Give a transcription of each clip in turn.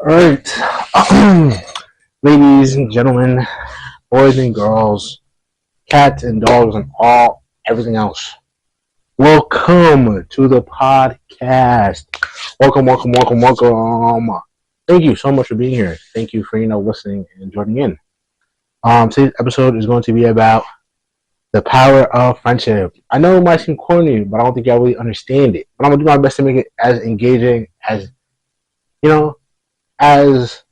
All right, ladies and gentlemen, boys and girls, cats and dogs, and everything else. Welcome to the podcast. Welcome. Thank you so much for being here. Thank you for listening and joining in. Today's episode is going to be about the power of friendship. I know it might seem corny, but I don't think y'all really understand it. But I'm gonna do my best to make it as engaging as you know as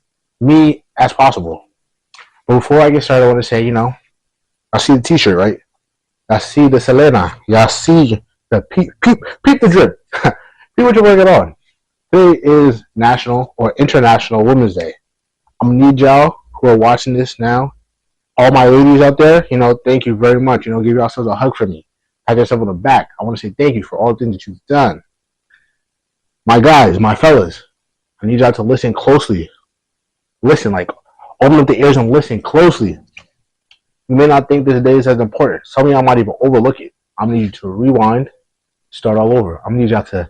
me as possible. But before I get started, I want to say, I see the T-shirt, right? I see the Selena. Y'all see the peep the drip. Peep what you're working on. Today is National or International Women's Day. I'm gonna need y'all who are watching this now. All my ladies out there, thank you very much. Give yourselves a hug for me. Pat yourself on the back. I want to say thank you for all the things that you've done. My guys, my fellas, I need y'all to listen closely. Listen, open up the ears and listen closely. You may not think this day is as important. Some of y'all might even overlook it. I'm going to need you to rewind, start all over. I'm going to need y'all to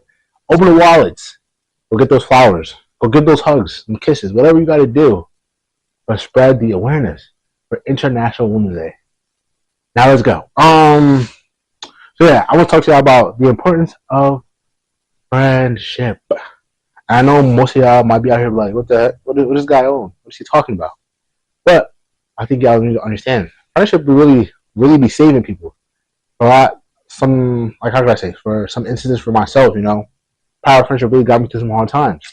open the wallets. Go get those flowers. Go get those hugs and kisses. Whatever you got to do. But spread the awareness for International Women's Day. Now let's go. I want to talk to y'all about the importance of friendship. I know most of y'all might be out here like, what the heck? What does this guy own? What's he talking about? But I think y'all need to understand. Friendship will really be saving people. How could I say? For some instances for myself, power of friendship really got me through some hard times.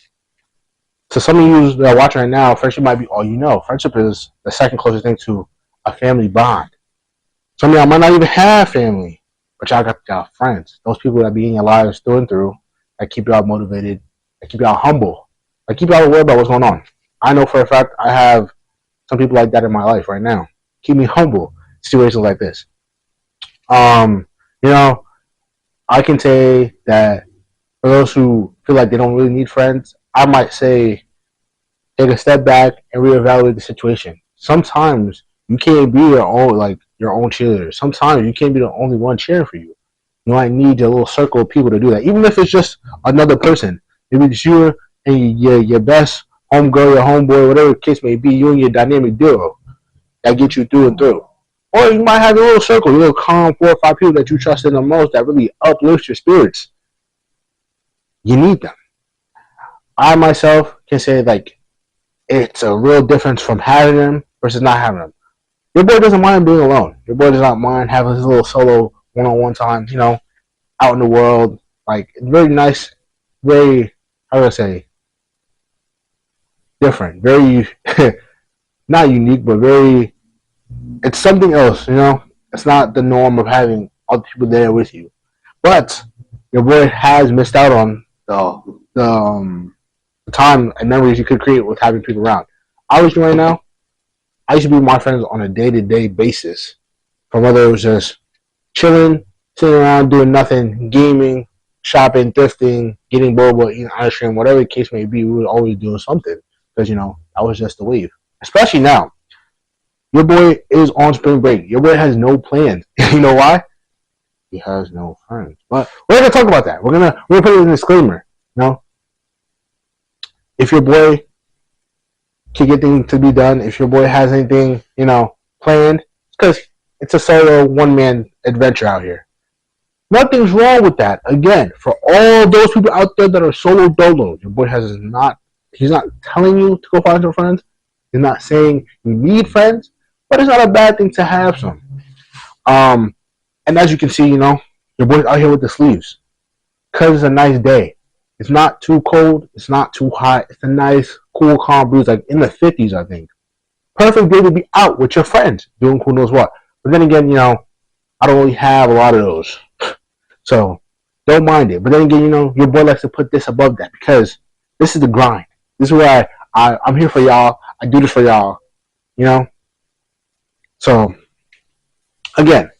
So some of you that are watching right now, friendship might be all you know. Friendship is the second closest thing to a family bond. Some of y'all might not even have family, but y'all got y'all friends. Those people that be in your lives through and through, that keep y'all motivated, that keep y'all humble, that keep y'all aware about what's going on. I know for a fact I have some people like that in my life right now. Keep me humble in situations like this. I can say that for those who feel like they don't really need friends, I might say take a step back and reevaluate the situation. Sometimes you can't be your own cheerleader. Sometimes you can't be the only one cheering for you. You might need a little circle of people to do that, even if it's just another person. Maybe it's you and your best homegirl, your homeboy, whatever the case may be, you and your dynamic duo that get you through and through. Or you might have a little circle, your little calm 4 or 5 people that you trust in the most that really uplift your spirits. You need them. I myself can say it's a real difference from having them versus not having them. Your boy doesn't mind being alone. Your boy does not mind having his little solo one-on-one time, out in the world. It's very nice, very, how do I say, different, very, not unique, but very, it's something else, It's not the norm of having other people there with you. But your boy has missed out on the time and memories you could create with having people around. Obviously, right now, I used to be with my friends on a day-to-day basis. From whether it was just chilling, sitting around doing nothing, gaming, shopping, thrifting, getting boba, eating ice cream, whatever the case may be, we were always doing something. Because, that was just the wave. Especially now. Your boy is on spring break. Your boy has no plans. You know why? He has no friends. But we're going to talk about that. We're gonna put it in a disclaimer. If your boy can get things to be done, if your boy has anything, planned, it's because it's a solo one-man adventure out here. Nothing's wrong with that. Again, for all those people out there that are solo dolos, your boy he's not telling you to go find some friends. He's not saying you need friends, but it's not a bad thing to have some. And as you can see, your boy's out here with the sleeves. Because it's a nice day. It's not too cold. It's not too hot. It's a nice, cool, calm breeze, in the 50s, I think. Perfect day to be out with your friends, doing who knows what. But then again, I don't really have a lot of those. So, don't mind it. But then again, your boy likes to put this above that because this is the grind. This is where I'm here for y'all. I do this for y'all. So, again,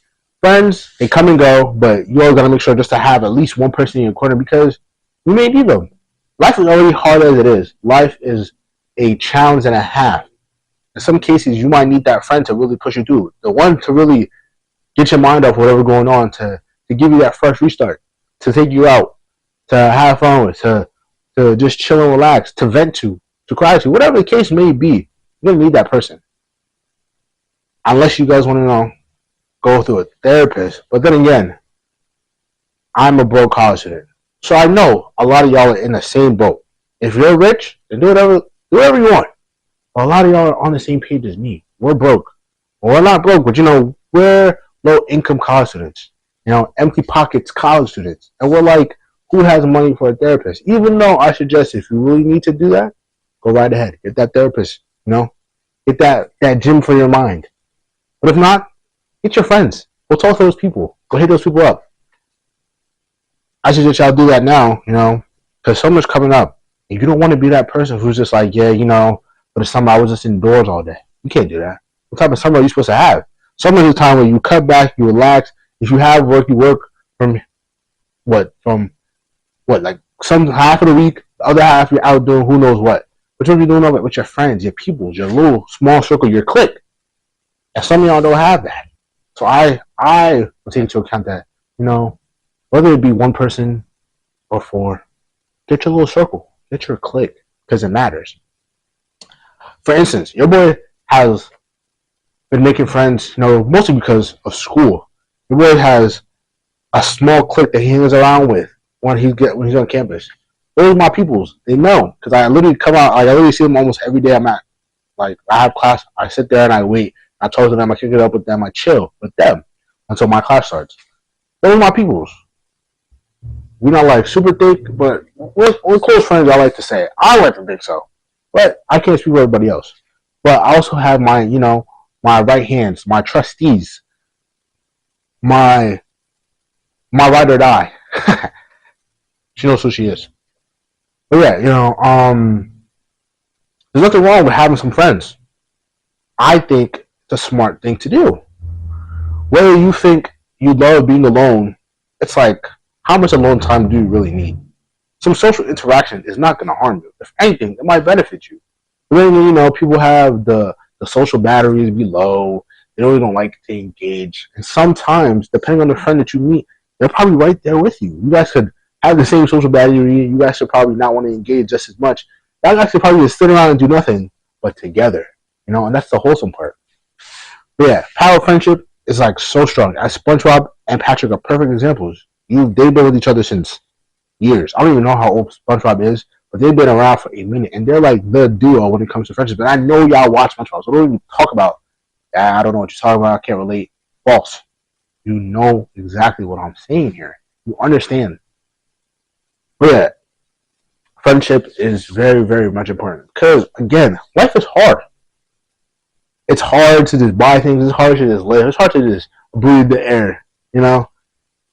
friends, they come and go, but you always got to make sure just to have at least one person in your corner because you may need them. Life is already hard as it is. Life is a challenge and a half. In some cases, you might need that friend to really push you through. The one to really get your mind off whatever going on, to give you that fresh restart, to take you out, to have fun with, to just chill and relax, to vent to. to cry to, whatever the case may be. You're gonna need that person, unless you guys want to go through a therapist. But then again, I'm a broke college student, so I know a lot of y'all are in the same boat. If you're rich, then do whatever you want. But a lot of y'all are on the same page as me. We're broke. Well, we're not broke, but we're low income college students. Empty pockets college students, and we're like, who has money for a therapist? Even though I suggest if you really need to do that, go right ahead, get that therapist. Get that gym for your mind. But if not, get your friends. Go talk to those people. Go hit those people up. I suggest y'all do that now, because summer's coming up. If you don't want to be that person who's just like, yeah, for the summer I was just indoors all day. You can't do that. What type of summer are you supposed to have? Summer is a time where you cut back, you relax. If you have work, you work from like some half of the week, the other half you're out doing who knows what. But you're doing all that with your friends, your people, your little small circle, your clique. And some of y'all don't have that. So I will take into account that, whether it be one person or four, get your little circle, get your clique, because it matters. For instance, your boy has been making friends, mostly because of school. Your boy has a small clique that he hangs around with when he's on campus. Those are my peoples. They know, because I literally come out. I literally see them almost every day. I have class. I sit there and I wait. I talk to them. I kick it up with them. I chill with them until my class starts. Those are my peoples. We're not like super thick, but we're close friends. I like to say. I like to think so, but I can't speak for everybody else. But I also have my, my right hands, my trustees, my ride or die. She knows who she is. But yeah, there's nothing wrong with having some friends. I think it's a smart thing to do. Whether you think you love being alone, it's like, how much alone time do you really need? Some social interaction is not going to harm you. If anything, it might benefit you. But then, people have the social batteries be low. They really don't like to engage. And sometimes, depending on the friend that you meet, they're probably right there with you. You guys could have the same social battery. You guys should probably not want to engage just as much. You guys should probably just sit around and do nothing but together. And that's the wholesome part. But yeah, power of friendship is like so strong. As SpongeBob and Patrick are perfect examples. They've been with each other since years. I don't even know how old SpongeBob is, but they've been around for a minute, and they're like the duo when it comes to friendship. And I know y'all watch SpongeBob, so don't even talk about, I don't know what you're talking about, I can't relate. False. You know exactly what I'm saying here. You understand. But yeah, friendship is very, very much important. Because, again, life is hard. It's hard to just buy things. It's hard to just live. It's hard to just breathe the air,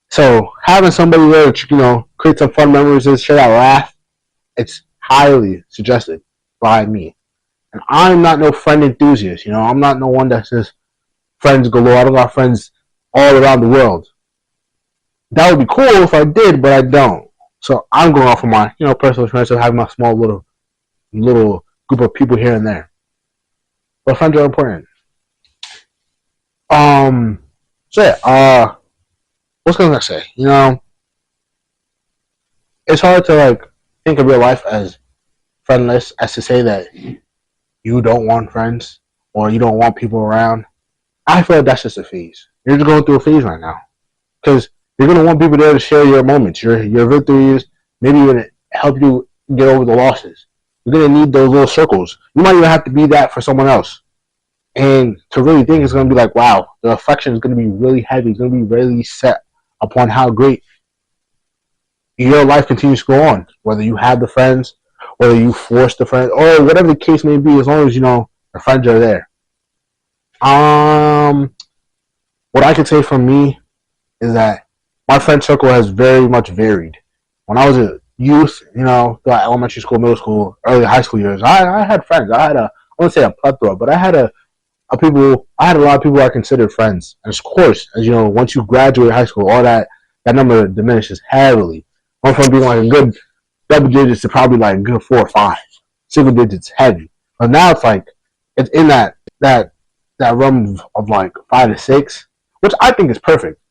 So having somebody there to, create some fun memories and share that laugh, it's highly suggested by me. And I'm not no friend enthusiast, I'm not no one that says friends galore. I don't got friends all around the world. That would be cool if I did, but I don't. So I'm going off of my, personal experience of having my small little group of people here and there. But friends are important. So yeah, what's gonna say? It's hard to think of your life as friendless, as to say that you don't want friends or you don't want people around. I feel like that's just a phase. You're just going through a phase right now, because you're gonna want people there to share your moments, your victories, maybe even help you get over the losses. You're gonna need those little circles. You might even have to be that for someone else. And to really think, it's gonna be like, wow, the affection is gonna be really heavy. It's gonna be really set upon how great your life continues to go on. Whether you have the friends, whether you force the friends, or whatever the case may be, as long as the friends are there. What I can say from me is that my friend circle has very much varied. When I was a youth, throughout elementary school, middle school, early high school years, I had friends. I wouldn't say a plethora, but I had a lot of people I considered friends. And of course, as once you graduate high school, all that number diminishes heavily. Went from being like a good double digits to probably like a good 4 or 5. Single digits heavy. But now it's in that realm of like 5 to 6, which I think is perfect.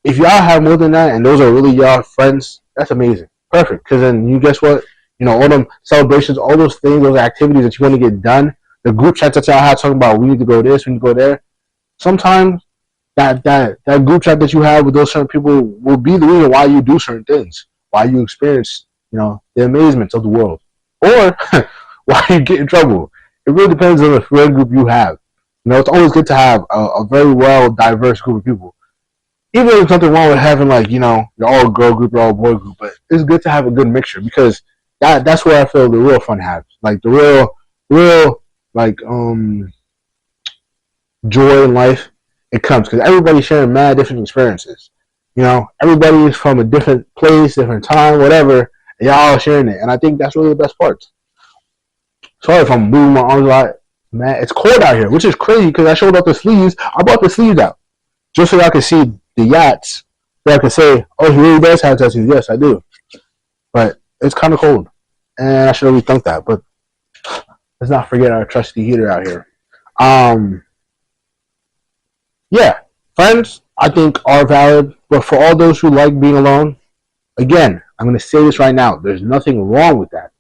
If y'all have more than that and those are really y'all friends, that's amazing. Perfect. Because then guess what? all them celebrations, all those things, those activities that you want to get done, the group chats that y'all have talking about we need to go this, we need to go there. Sometimes that group chat that you have with those certain people will be the reason why you do certain things, why you experience, the amazements of the world, or why you get in trouble. It really depends on the friend group you have. It's always good to have a very well diverse group of people. Even if there's nothing wrong with having your all girl group or all boy group, but it's good to have a good mixture because that's where I feel the real fun happens. Like the real like joy in life, it comes because everybody's sharing mad different experiences. Everybody's from a different place, different time, whatever, and y'all all sharing it. And I think that's really the best part. Sorry if I'm moving my arms a lot. Man, it's cold out here, which is crazy because I showed up the sleeves. I brought the sleeves out just so y'all can see the yachts. So I can say, oh, he really does have tattoos. Yes, I do. But it's kind of cold. And I should have rethunk that. But let's not forget our trusty heater out here. Yeah, friends, I think are valid. But for all those who like being alone, again, I'm going to say this right now. There's nothing wrong with that.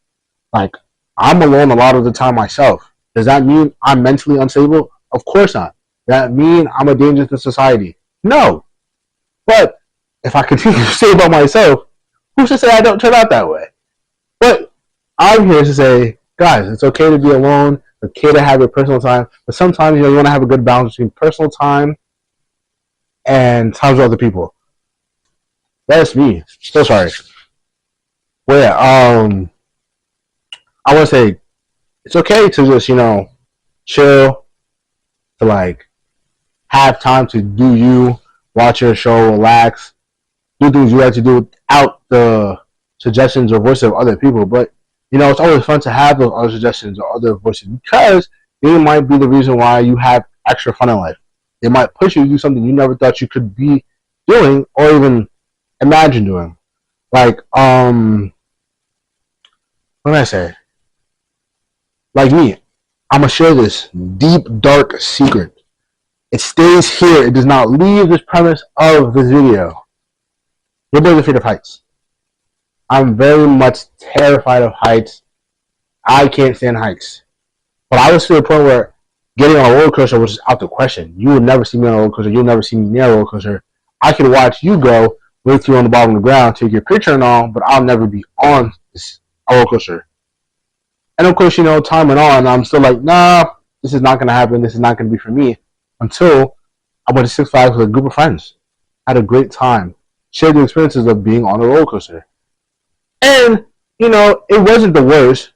Like, I'm alone a lot of the time myself. Does that mean I'm mentally unstable? Of course not. Does that mean I'm a danger to society? No. But if I continue to stay by myself, who's to say I don't turn out that way? But I'm here to say, guys, it's okay to be alone. It's okay to have your personal time. But sometimes you want to have a good balance between personal time and times with other people. That's me. So sorry. Well, yeah, I want to say it's okay to just, chill, to have time to do you, watch your show, relax, do things you like to do without the suggestions or voices of other people. But, it's always fun to have those other suggestions or other voices because they might be the reason why you have extra fun in life. They might push you to do something you never thought you could be doing or even imagine doing. What can I say? Like me, I'm going to share this deep, dark secret. It stays here. It does not leave this premise of this video. Your boy's afraid of heights. I'm very much terrified of heights. I can't stand heights. But I was to the point where getting on a roller coaster was out the question. You would never see me on a roller coaster. You'll never see me near a roller coaster. I could watch you go with you on the bottom of the ground, take your picture and all, but I'll never be on this roller coaster. And of course, time went on, I'm still like, nah, this is not going to happen. This is not going to be for me. Until I went to Six Flags with a group of friends. Had a great time. Shared the experiences of being on a roller coaster. And, it wasn't the worst.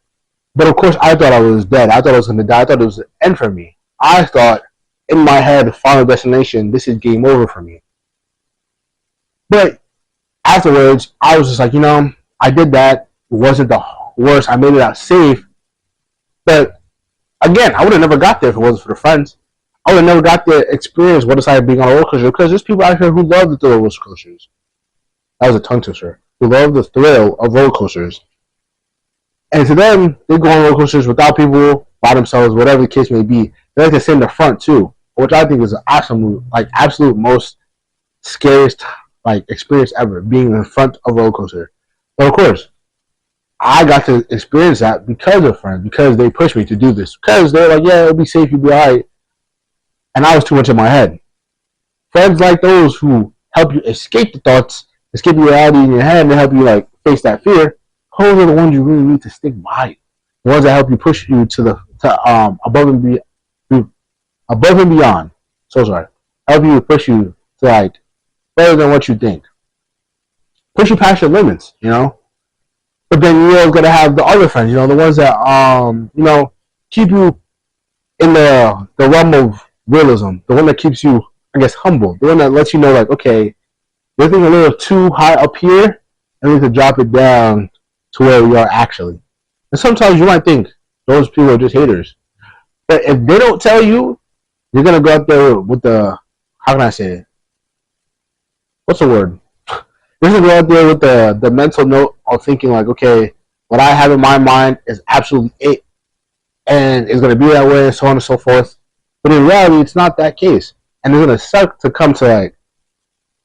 But of course, I thought I was dead. I thought I was going to die. I thought it was the end for me. I thought, in my head, final destination, this is game over for me. But afterwards, I was just like, I did that. It wasn't the worst. I made it out safe. But again, I would have never got there if it wasn't for the friends. I would have never got the experience what it's like being on a roller coaster because there's people out here who love the thrill of roller coasters. That was a tongue twister. Who love the thrill of roller coasters. And to them, they go on roller coasters without people, by themselves, whatever the case may be. They like to sit in the front too, which I think is an absolute most scariest experience ever, being in the front of a roller coaster. But of course, I got to experience that because of friends, because they pushed me to do this, because they're like, yeah, it'll be safe, you'll be alright. And I was too much in my head. Friends like those who help you escape the thoughts, escape the reality in your head, and they help you face that fear. Those are the ones you really need to stick by. The ones that help you push you to above and beyond. So sorry. Help you push you to better than what you think. Push you past your limits, But then you're gonna have the other friends, the ones that keep you in the realm of realism. The one that keeps you, I guess, humble. The one that lets you know, okay, you're thinking a little too high up here, and we need to drop it down to where we are actually. And sometimes you might think those people are just haters. But if they don't tell you, you're going to go out there with the, how can I say it? What's the word? You're going to go out there with the mental note of thinking okay, what I have in my mind is absolutely it. And it's going to be that way and so on and so forth. But in reality, it's not that case. And it's going to suck to come to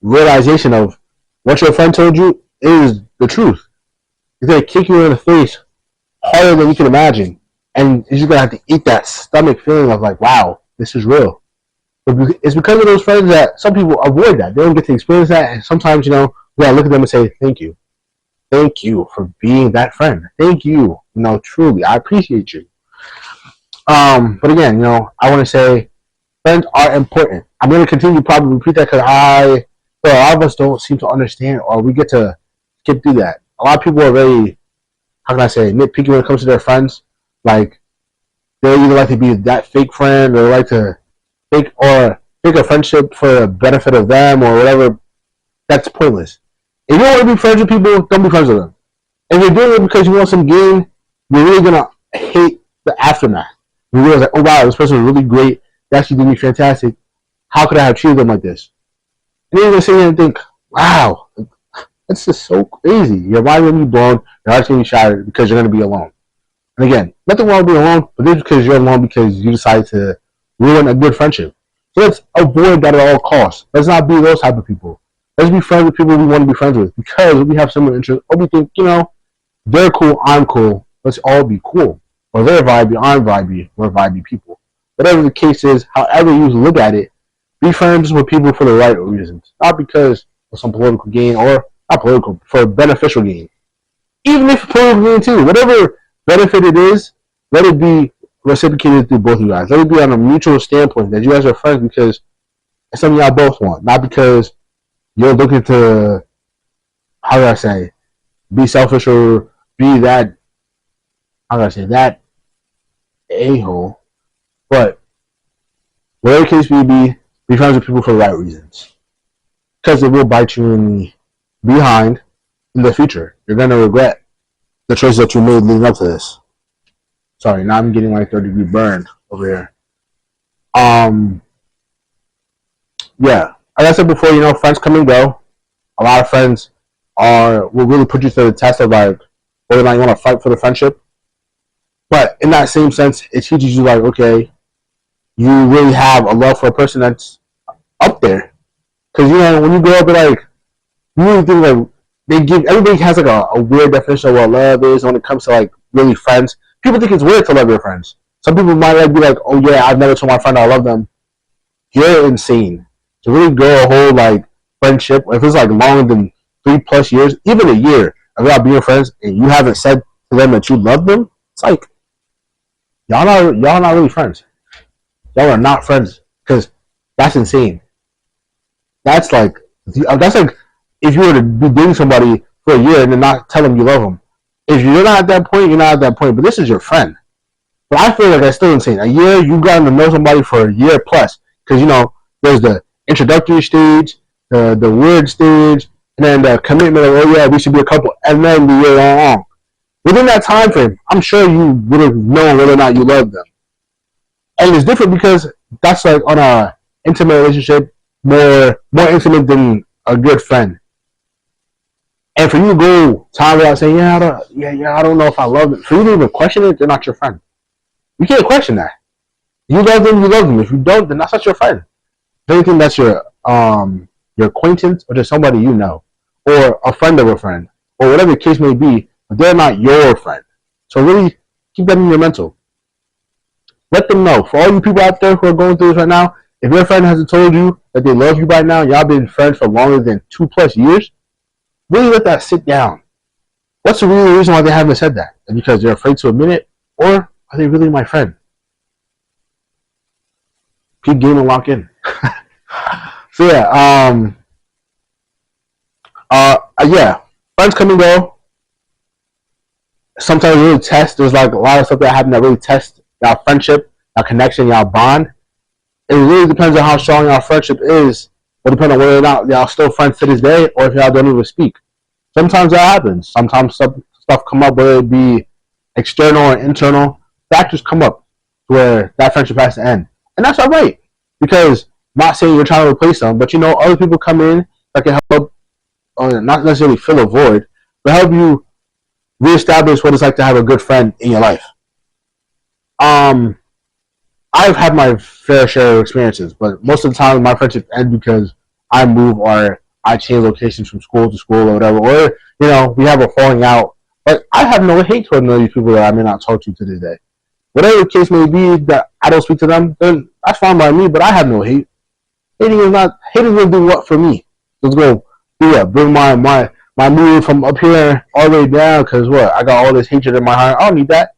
realization of what your friend told you is the truth. It's going to kick you in the face harder than you can imagine. And you're just going to have to eat that stomach feeling of like, wow, this is real. But it's because of those friends that some people avoid that. They don't get to experience that. And sometimes, we got to look at them and say, thank you. Thank you for being that friend. Thank you. Truly, I appreciate you. But again, I want to say friends are important. I'm going to continue to probably repeat that because a lot of us don't seem to understand, or we get to skip through that. A lot of people are very, how can I say, nitpicky when it comes to their friends. Like, they either like to be that fake friend or like to fake a friendship for the benefit of them or whatever. That's pointless. If you don't want to be friends with people, don't be friends with them. If you're doing it because you want some gain, you're really going to hate the aftermath. You realize, like, oh wow, this person was really great. They actually did me fantastic. How could I have treated them like this? And then you're going to sit here and think, wow, that's just so crazy. Your mind will be blown, your heart's going to be shattered because you're going to be alone. And again, nothing wrong with being alone, but just because you're alone because you decided to ruin a good friendship. So let's avoid that at all costs. Let's not be those type of people. Let's be friends with people we want to be friends with because we have similar interests. Or we think, they're cool, I'm cool. Let's all be cool. Or they're vibey, I'm vibey. We're vibey people. Whatever the case is, however you look at it, be friends with people for the right reasons. Not because of some political gain or not political, for beneficial gain. Even if political gain too. Whatever benefit it is, let it be reciprocated through both of you guys. Let it be on a mutual standpoint that you guys are friends because it's something y'all both want. Not because you're looking to, how do I say, be selfish or be that, how do I say, that a-hole. But whatever the case may be friends with people for the right reasons. Because it will bite you in the behind in the future. You're going to regret the choices that you made leading up to this. Sorry, now I'm getting like 30-degree burn over here. Yeah. Like I said before, friends come and go. A lot of friends will really put you to the test of like whether or not you want to fight for the friendship. But in that same sense, it teaches you like, okay, you really have a love for a person that's up there. Because when you grow up, like you really think like everybody has like a weird definition of what love is when it comes to like really friends. People think it's weird to love your friends. Some people might like be like, oh yeah, I've never told my friend I love them. You're insane. To really grow a whole like friendship, if it's like longer than 3+ years, even a year of y'all being friends, and you haven't said to them that you love them, it's like y'all not really friends. Y'all are not friends because that's insane. That's like if you were to be dating somebody for a year and then not tell them you love them. If you're not at that point, you're not at that point. But this is your friend. But I feel like that's still insane. A year, you've gotten to know somebody for a year plus. Because, there's the introductory stage, the weird stage, and then the commitment of, oh yeah, we should be a couple. And then the year long. Within that time frame, I'm sure you would have known whether or not you loved them. And it's different because that's like on a intimate relationship, more intimate than a good friend. And for you to go time without saying, I don't know if I love it. For you to even question it, they're not your friend. You can't question that. You love them, you love them. If you don't, then that's not your friend. If anything, that's your acquaintance or just somebody you know, or a friend of a friend, or whatever the case may be. But they're not your friend. So really keep that in your mental. Let them know. For all you people out there who are going through this right now, if your friend hasn't told you that they love you by now, y'all been friends for longer than 2+ years, really let that sit down. What's the real reason why they haven't said that? Because they're afraid to admit it, or are they really my friend? Keep game and lock in. So yeah, friends come and go. Sometimes really test. There's like a lot of stuff that happen that really test y'all friendship, y'all connection, y'all bond. It really depends on how strong y'all friendship is. Will depend on whether or not y'all still friends to this day, or if y'all don't even speak. Sometimes that happens. Sometimes stuff come up, whether it be external or internal. Factors come up where that friendship has to end, and that's all right. Because I'm not saying you're trying to replace them, but other people come in that can help, not necessarily fill a void, but help you reestablish what it's like to have a good friend in your life. I've had my fair share of experiences, but most of the time my friendships end because I move or I change locations from school to school or whatever, or we have a falling out Like, I have no hate towards none of these people that I may not talk to this day. Whatever the case may be, that I don't speak to them, then that's fine by me. But I have no hate. Hating will do what for me? Let's go do what? Bring my mood from up here all the way down. Because what? I got all this hatred in my heart. I don't need that.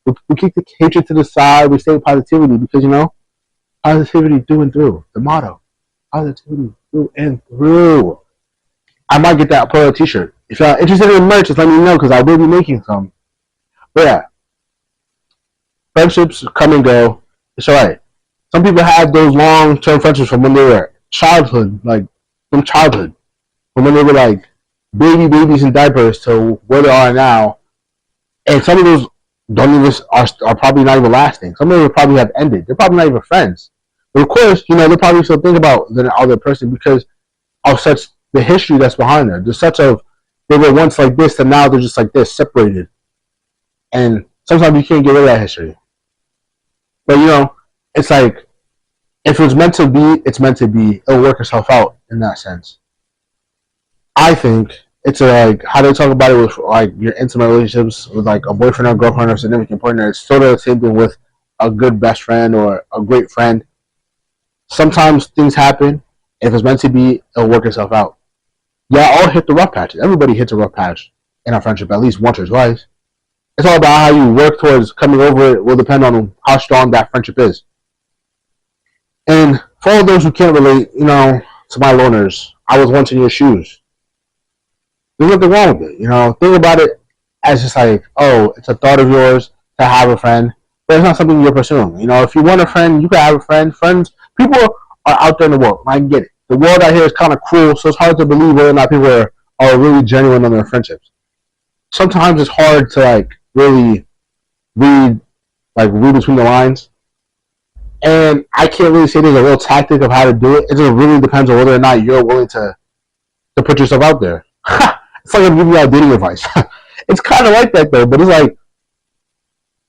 We keep the hatred to the side. We stay with positivity because positivity through and through. The motto. Positivity through and through. I might get that Polo t-shirt. If y'all interested in merch, just let me know because I will be making some. But yeah, friendships come and go. It's alright. Some people have those long-term friendships from when they were childhood, like from childhood, from when they were like babies in diapers to where they are now. And some of those don't even are probably not even lasting. Some of them probably have ended. They're probably not even friends. But of course, they'll probably still think about the other person because of such the history that's behind there. There's such a they were once like this and now they're just like this, separated. And sometimes you can't get rid of that history. But it's like if it's meant to be, it's meant to be. It'll work itself out in that sense. I think it's like how they talk about it with like your intimate relationships with like a boyfriend or girlfriend or significant partner. It's sort of the same thing with a good best friend or a great friend. Sometimes things happen. If it's meant to be, it'll work itself out. Yeah, all hit the rough patches. Everybody hits a rough patch in a friendship at least once or twice. It's all about how you work towards coming over it. Will depend on how strong that friendship is. And for all those who can't relate, to my loners, I was once in your shoes. There's nothing wrong with it. Think about it as just like, oh, it's a thought of yours to have a friend, but it's not something you're pursuing. If you want a friend, you can have a friend. Friends, people are out there in the world. I get it. The world out here is kind of cruel, so it's hard to believe whether or not people are really genuine on their friendships. Sometimes it's hard to really read between the lines. And I can't really say there's a real tactic of how to do it. It just really depends on whether or not you're willing to put yourself out there. It's like I'm giving you all dating advice. It's kind of like that though, but it's like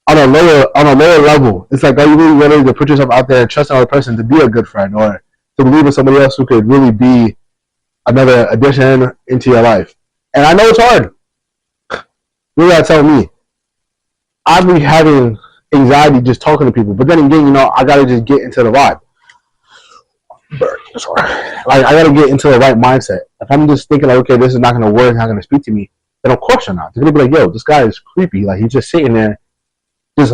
on a lower level. It's like, are you really willing to put yourself out there and trust another person to be a good friend or to believe in somebody else who could really be another addition into your life? And I know it's hard. You gotta tell me. I've been having anxiety just talking to people, but then again, I gotta just get into the vibe. Sorry. I gotta get into the right mindset. If I'm just thinking okay, this is not gonna work, not gonna speak to me, then of course you're not. They're gonna be like, yo, this guy is creepy. Like he's just sitting there, just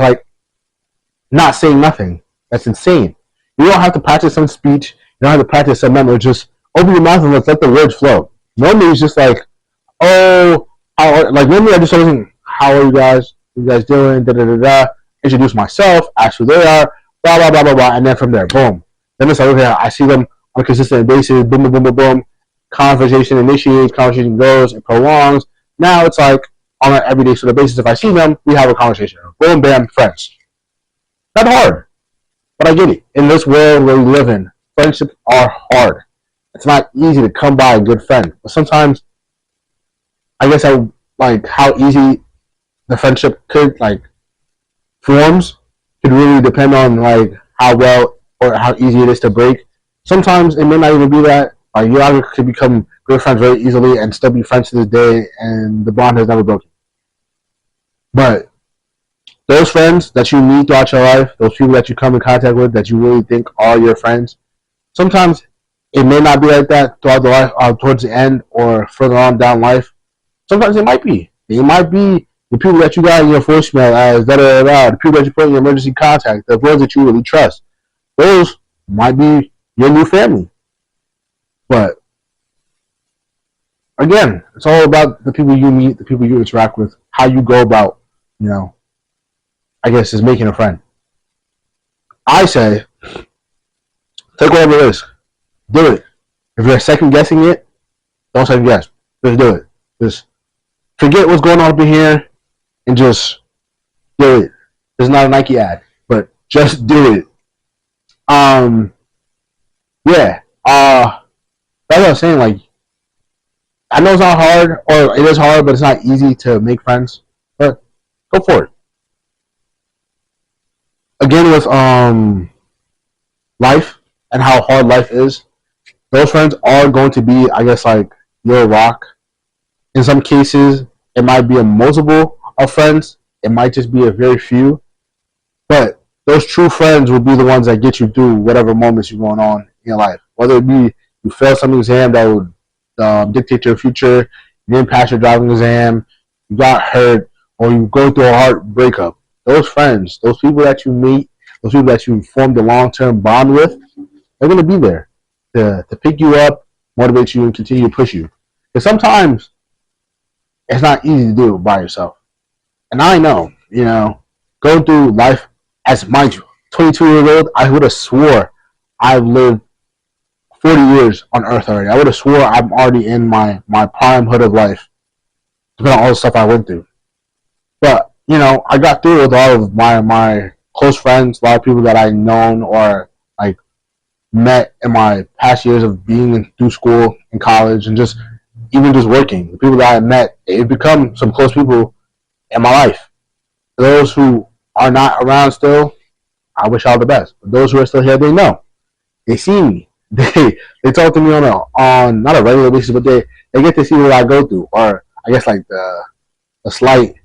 not saying nothing. That's insane. You don't have to practice some speech. You don't have to practice some memo. Just open your mouth and let the words flow. Normally it's just like, oh, normally I just say, how are you guys? What you guys doing? Da da da da. Introduce myself, ask who they are, blah blah blah blah blah, and then from there, boom. Then it's like, okay, I see them on a consistent basis, boom boom boom boom boom. Conversation initiates, conversation goes, it prolongs. Now it's like on an everyday sort of basis. If I see them, we have a conversation. Boom, bam, friends. Not hard, but I get it. In this world where we live in, friendships are hard. It's not easy to come by a good friend, but sometimes, I guess how easy the friendship could forms could really depend on how well or how easy it is to break. Sometimes it may not even be that. You either could become good friends very easily and still be friends to this day, and the bond has never broken. But those friends that you meet throughout your life, those people that you come in contact with that you really think are your friends, sometimes it may not be like that throughout the life, towards the end or further on down life. Sometimes it might be. It might be the people that you got in your voicemail as the people that you put in your emergency contact, the ones that you really trust. Those might be your new family. But again, it's all about the people you meet, the people you interact with, how you go about, I guess, is making a friend. I say, take whatever it is. Do it. If you're second guessing it, don't second guess. Just do it. Just forget what's going on up in here and just do it. It's not a Nike ad, but just do it. Yeah. That's what I was saying. I know it's not hard, or it is hard, but it's not easy to make friends. But go for it. Again, with life and how hard life is, those friends are going to be, I guess, your rock. In some cases, It might be a multiple of friends. It might just be a very few. But those true friends will be the ones that get you through whatever moments you're going on in your life. Whether it be you fail some exam that would dictate your future, you didn't pass your driving exam, you got hurt, or you go through a hard breakup. Those friends, those people that you meet, those people that you formed a long-term bond with, they're going to be there to pick you up, motivate you, and continue to push you. Because sometimes it's not easy to do by yourself. And I know, going through life as my 22 years old, I would have swore I've lived 40 years on Earth already. I would have swore I'm already in my prime hood of life, depending on all the stuff I went through. But, I got through with all of my close friends, a lot of people that I've known or like met in my past years of being through school and college and just even just working. The people that I met, they've become some close people in my life. Those who are not around still, I wish all the best. But those who are still here, they know. They see me. They talk to me on not a regular basis, but they get to see what I go through, or I guess like the slight,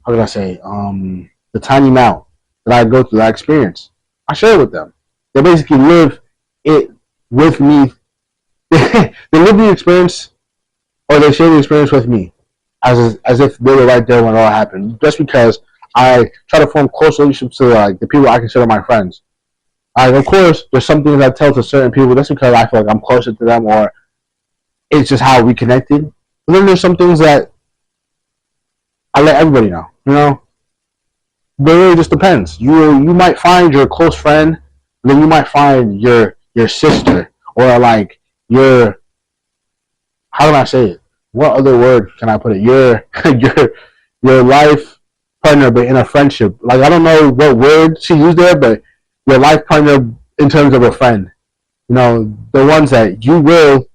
how can I say, the tiny amount that I go through, that I experience. I share it with them. They basically live it with me. They live the experience, or they share the experience with me, as if they were right there when it all happened. Just because I try to form close relationships to like the people I consider my friends. Of course, there's some things I tell to certain people just because I feel like I'm closer to them, or it's just how we connected. But then there's some things that I let everybody know. But it really just depends. You might find your close friend, then you might find your sister, or like your, how can I say it? What other word can I put it? Your life partner, but in a friendship. Like, I don't know what word she used there, but your life partner in terms of a friend. The ones that you will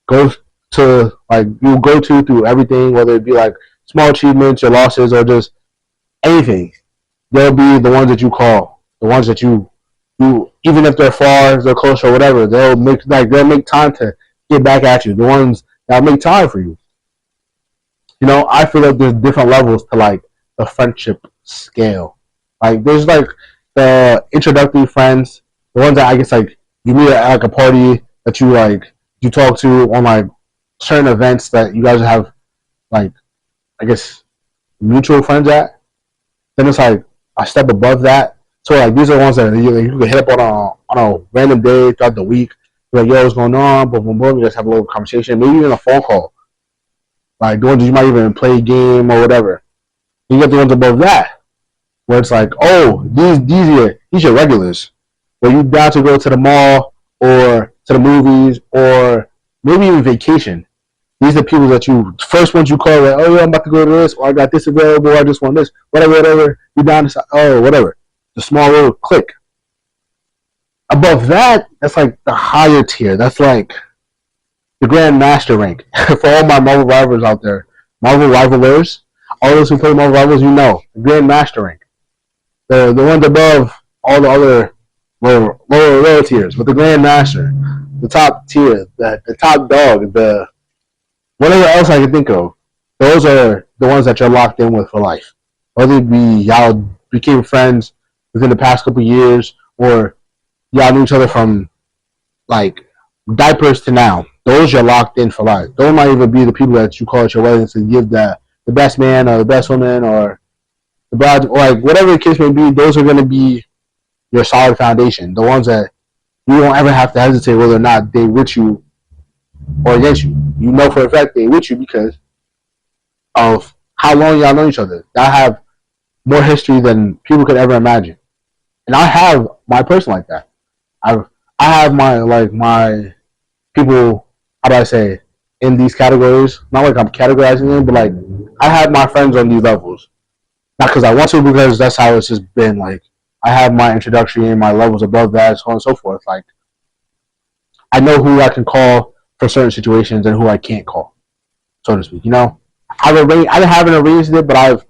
go to, like, you go to through everything, whether it be like small achievements, your losses, or just anything. They'll be the ones that you call, the ones that you even if they're far, they're close or whatever, they'll make time to get back at you. The ones that make time for you. I feel like there's different levels to like the friendship scale. Like, there's like the introductory friends, the ones that I guess like you meet at like a party that you talk to on like certain events that you guys have like, I guess, mutual friends at. Then it's like a step above that. So like these are the ones that you can hit up on a random day throughout the week. You're like, yo, what's going on? Boom, boom, boom. You just have a little conversation, maybe even a phone call. Like the ones you might even play a game or whatever. You get the ones above that, where it's like, oh, these are regulars. Where you down to go to the mall or to the movies or maybe even vacation. These are the people that first ones you call, like, oh yeah, I'm about to go to this, or I got this available, or I just want this, whatever. You down to, oh, whatever. The small little click. Above that, that's like the higher tier. That's like the Grand Master rank. For all my Marvel Rivals out there, Marvel Rivalers, all those who play Marvel Rivals, the Grand Master rank. The ones above all the other lower tiers, but the Grand Master, the top tier, the top dog, the whatever else I can think of, those are the ones that you're locked in with for life. Whether it be y'all became friends within the past couple of years, or y'all knew each other from like diapers to now. Those you're locked in for life. Those might even be the people that you call at your weddings to give the best man or the best woman or the bride, or like whatever the case may be. Those are going to be your solid foundation. The ones that you won't ever have to hesitate whether or not they with you or against you. You know for a fact they with you because of how long y'all know each other. I have more history than people could ever imagine, and I have my person like that. I have my people. How do I say, in these categories? Not like I'm categorizing them, but like I have my friends on these levels. Not because I want to, because that's how it's just been. Like, I have my introductory and my levels above that, so on and so forth. Like, I know who I can call for certain situations and who I can't call, so to speak. I haven't arranged it, but I've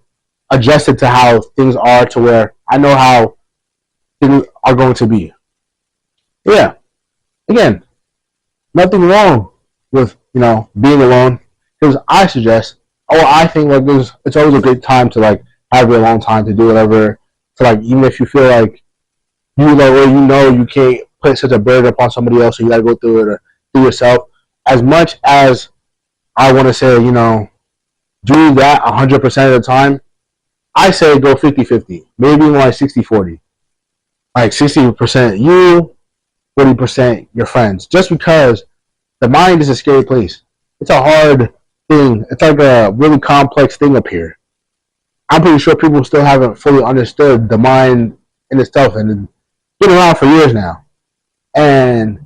adjusted to how things are to where I know how things are going to be. Yeah. Again, nothing wrong with being alone, because I suggest oh, I think like it's always a great time to like have your alone time to do whatever. To like even if you feel like you like or you know you can't put such a burden upon somebody else, so you gotta go through it or do yourself. As much as I want to say, do that 100% of the time, I say go 50-50, maybe even like 60-40, like 60% you, 40% your friends. Just because the mind is a scary place. It's a hard thing. It's like a really complex thing up here. I'm pretty sure people still haven't fully understood the mind in itself, and it's been around for years now. And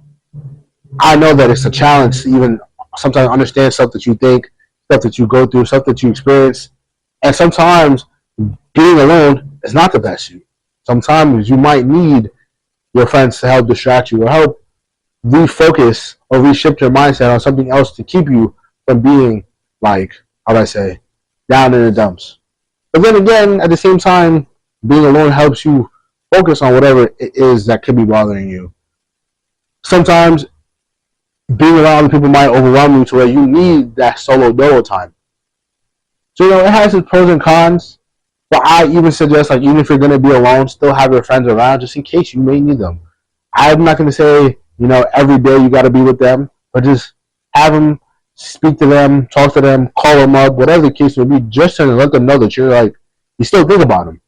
I know that it's a challenge to even sometimes understand stuff that you think, stuff that you go through, stuff that you experience. And sometimes being alone is not the best suit. Sometimes you might need your friends to help distract you or help refocus or reshift your mindset on something else to keep you from being like, how do I say, down in the dumps. But then again, at the same time, being alone helps you focus on whatever it is that could be bothering you. Sometimes being around other people might overwhelm you to where you need that solo dolo time. So it has its pros and cons. But I even suggest like even if you're gonna be alone, still have your friends around just in case you may need them. I'm not gonna say every day you got to be with them, but just have them, speak to them, talk to them, call them up, whatever the case may be, just to let them know that you're like you still think about them,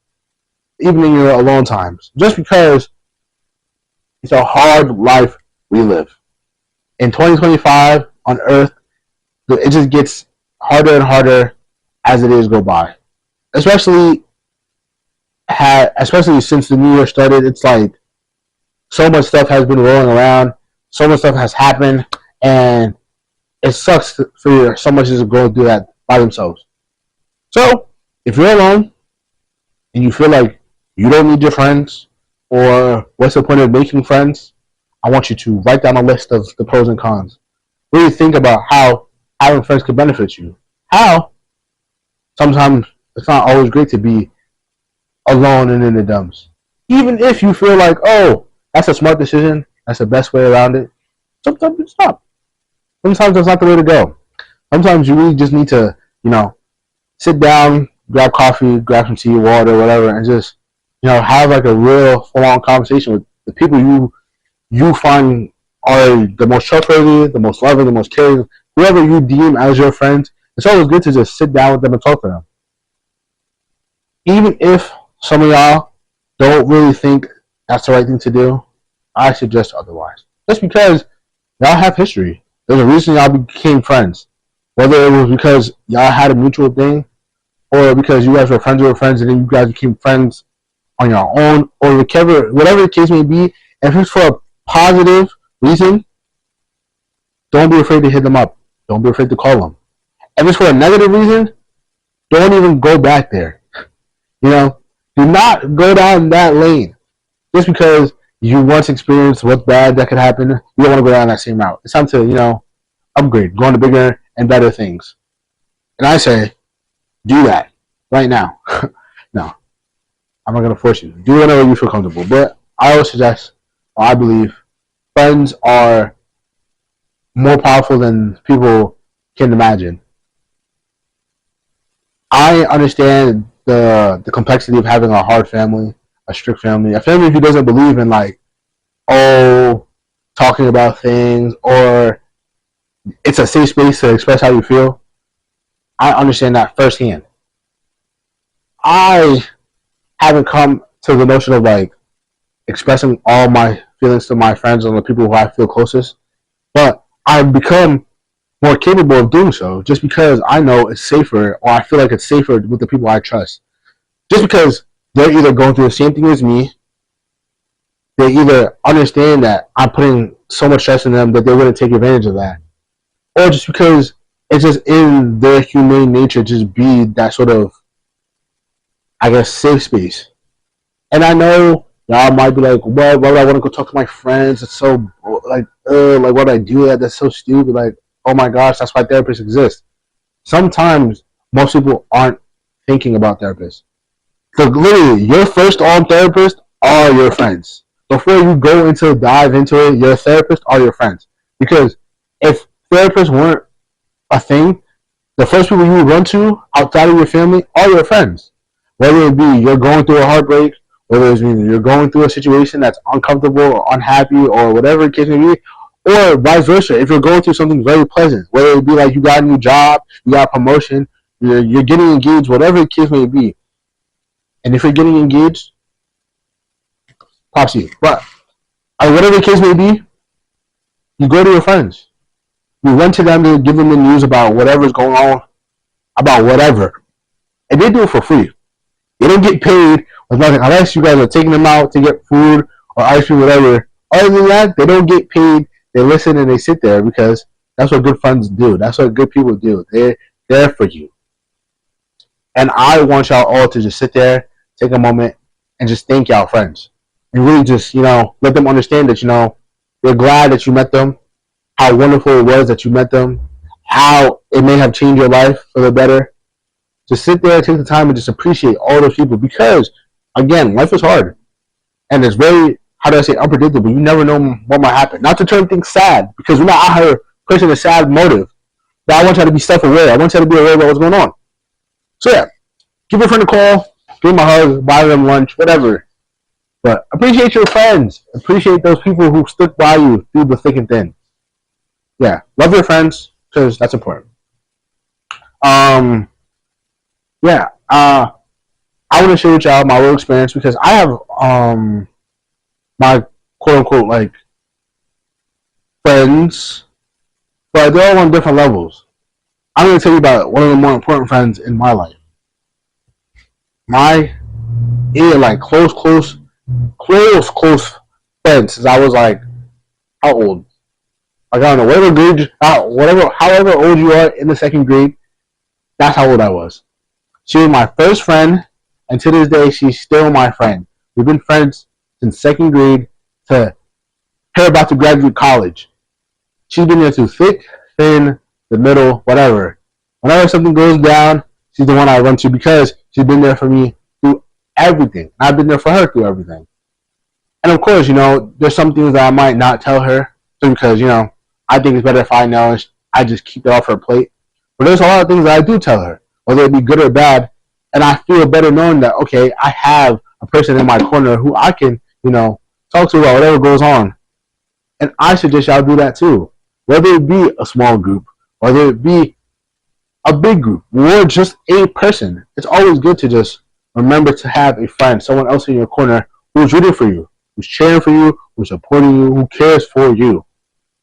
even in your alone times. Just because it's a hard life we live in 2025 on Earth, it just gets harder and harder as the days go by. Especially especially since the new year started, it's like so much stuff has been rolling around, so much stuff has happened, and it sucks for so much to go through that by themselves. So, if you're alone and you feel like you don't need your friends, or what's the point of making friends, I want you to write down a list of the pros and cons. Really think about how having friends could benefit you. How sometimes it's not always great to be alone and in the dumps. Even if you feel like, oh, that's a smart decision, that's the best way around it, sometimes it's not. Sometimes that's not the way to go. Sometimes you really just need to, sit down, grab coffee, grab some tea, water, whatever, and just, have like a real full-on conversation with the people you find are the most trustworthy, the most loving, the most caring, whoever you deem as your friends. It's always good to just sit down with them and talk to them. Even if some of y'all don't really think that's the right thing to do, I suggest otherwise. Just because y'all have history. There's a reason y'all became friends. Whether it was because y'all had a mutual thing, or because you guys were friends with friends and then you guys became friends on your own, or whatever the case may be, if it's for a positive reason, don't be afraid to hit them up. Don't be afraid to call them. If it's for a negative reason, don't even go back there. Do not go down that lane. Just because you once experienced what's bad that could happen, you don't want to go down that same route. It's time to, upgrade, go into bigger and better things. And I say, do that right now. No, I'm not going to force you. Do whatever you feel comfortable. But I always suggest, or I believe, friends are more powerful than people can imagine. I understand the complexity of having a hard family, a strict family, a family who doesn't believe in like, oh, talking about things, or it's a safe space to express how you feel. I understand that firsthand. I haven't come to the notion of like expressing all my feelings to my friends and the people who I feel closest, but I've become more capable of doing so just because I know it's safer, or I feel like it's safer with the people I trust. Just because they're either going through the same thing as me, they either understand that I'm putting so much stress in them that they wouldn't take advantage of that, or just because it's just in their humane nature to just be that sort of, I guess, safe space. And I know y'all might be like, "What? Why would I want to go talk to my friends? It's so like why would I do that? That's so stupid." Like, oh my gosh, that's why therapists exist. Sometimes most people aren't thinking about therapists. So literally, your first on therapist are your friends. Before you dive into it, your therapist are your friends. Because if therapists weren't a thing, the first people you run to outside of your family are your friends. Whether it be you're going through a heartbreak, whether it's you're going through a situation that's uncomfortable or unhappy or whatever the case may be, or vice versa. If you're going through something very pleasant, whether it be like you got a new job, you got a promotion, you're getting engaged, whatever the case may be. And if you're getting engaged, props to you. But whatever the case may be, you go to your friends. You run to them to give them the news about whatever's going on, about whatever. And they do it for free. They don't get paid with nothing unless you guys are taking them out to get food or ice cream, whatever. Other than that, they don't get paid. They listen and they sit there because that's what good friends do. That's what good people do. They're there for you. And I want y'all all to just sit there, take a moment, and just thank y'all friends. And really just, let them understand that, you're glad that you met them, how wonderful it was that you met them, how it may have changed your life for the better. Just sit there, take the time, and just appreciate all those people because, again, life is hard. And it's very, unpredictable. You never know what might happen. Not to turn things sad, because we're not out here pushing a sad motive. But I want y'all to be self-aware. I want y'all to be aware about what's going on. So yeah, give your friend a call, give them a hug, buy them lunch, whatever. But appreciate your friends. Appreciate those people who stuck by you through the thick and thin. Yeah, love your friends, because that's important. I want to share with y'all my real experience because I have my quote-unquote friends, but they're all on different levels. I'm going to tell you about one of the more important friends in my life. Close friends since I was how old? I don't know, whatever grade, however old you are in the second grade, that's how old I was. She was my first friend, and to this day, she's still my friend. We've been friends since second grade to her about to graduate college. She's been there through thick, thin, the middle, whatever. Whenever something goes down, she's the one I run to because she's been there for me through everything. I've been there for her through everything. And of course, there's some things that I might not tell her because, I think it's better if I know and I just keep it off her plate. But there's a lot of things that I do tell her, whether it be good or bad, and I feel better knowing that, okay, I have a person in my corner who I can, talk to about whatever goes on. And I suggest y'all do that too. Whether it be a small group, whether it be a big group, or just a person, it's always good to just remember to have a friend, someone else in your corner who's rooting for you, who's cheering for you, who's supporting you, who cares for you,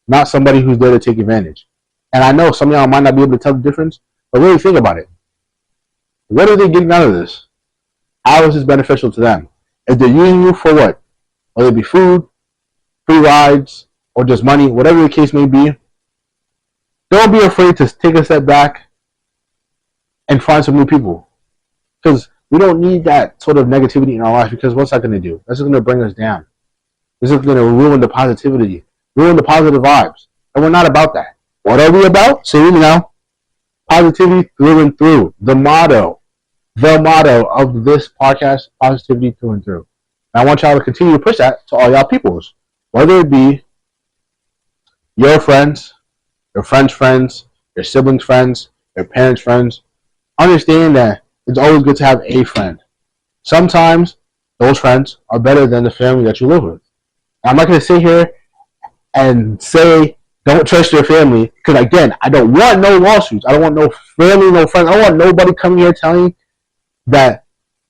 not somebody who's there to take advantage. And I know some of y'all might not be able to tell the difference, but really think about it. What are they getting out of this? How is this beneficial to them? If they're using you for what? Whether it be food, free rides, or just money, whatever the case may be, don't be afraid to take a step back and find some new people. Because we don't need that sort of negativity in our life, because what's that going to do? That's just going to bring us down. This is going to ruin the positivity, ruin the positive vibes. And we're not about that. What are we about? So you know, positivity through and through. The motto of this podcast, positivity through and through. And I want y'all to continue to push that to all y'all peoples. Whether it be your friends, your friends' friends, your siblings' friends, your parents' friends, understand that it's always good to have a friend. Sometimes those friends are better than the family that you live with. Now, I'm not going to sit here and say don't trust your family, because again, I don't want no lawsuits. I don't want no family, no friends. I don't want nobody coming here telling that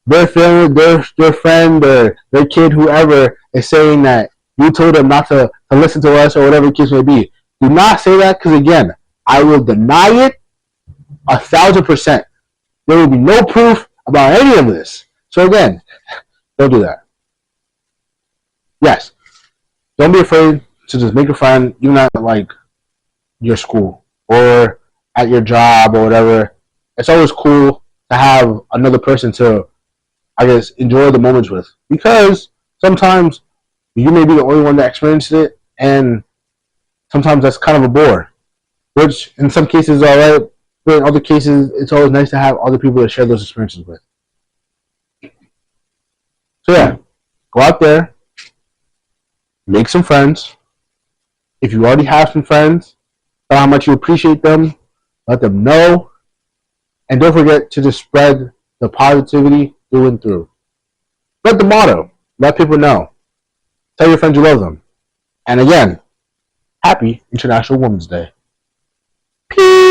their family, their friend, or their kid, whoever, is saying that you told them not to listen to us or whatever the case may be. Do not say that, because again, I will deny it 1,000%. There will be no proof about any of this. So again, don't do that. Yes, don't be afraid to just make a friend, even at your school or at your job or whatever. It's always cool to have another person to, enjoy the moments with, because sometimes you may be the only one that experienced it, and sometimes that's kind of a bore, which in some cases is alright, but in other cases it's always nice to have other people to share those experiences with. So yeah, go out there, make some friends. If you already have some friends, tell how much you appreciate them. Let them know. And don't forget to just spread the positivity through and through. Spread the motto. Let people know. Tell your friends you love them. And again, happy International Women's Day. Peace.